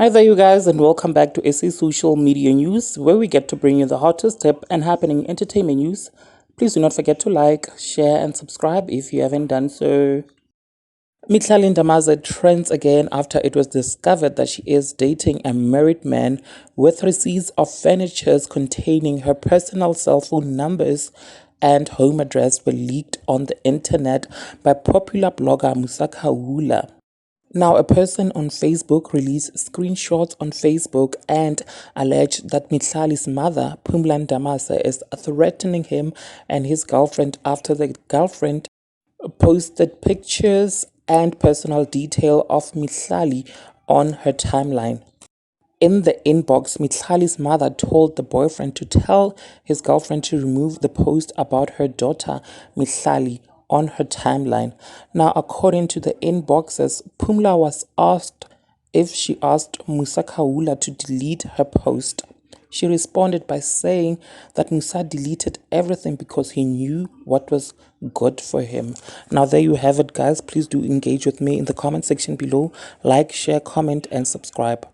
Hi there, you guys, and welcome back to SA Social Media News, where we get to bring you the hottest tip and happening entertainment news. Please do not forget to like, share, and subscribe if you haven't done so. Mihlali Ndamase trends again after it was discovered that she is dating a married man with receipts of furnitures containing her personal cell phone numbers and home address were leaked on the internet by popular blogger Musakhaula. Now, a person on Facebook released screenshots on Facebook and alleged that Mihlali's mother, Mihlali Ndamase, is threatening him and his girlfriend after the girlfriend posted pictures and personal detail of Mihlali on her timeline. In the inbox, Mihlali's mother told the boyfriend to tell his girlfriend to remove the post about her daughter, Mihlali, on her timeline. Now, according to the inboxes, Pumla was asked if she asked Musa Kaula to delete her post. She responded by saying that Musa deleted everything because he knew what was good for him. Now, there you have it, guys. Please do engage with me in the comment section below. Like, share, comment, and subscribe.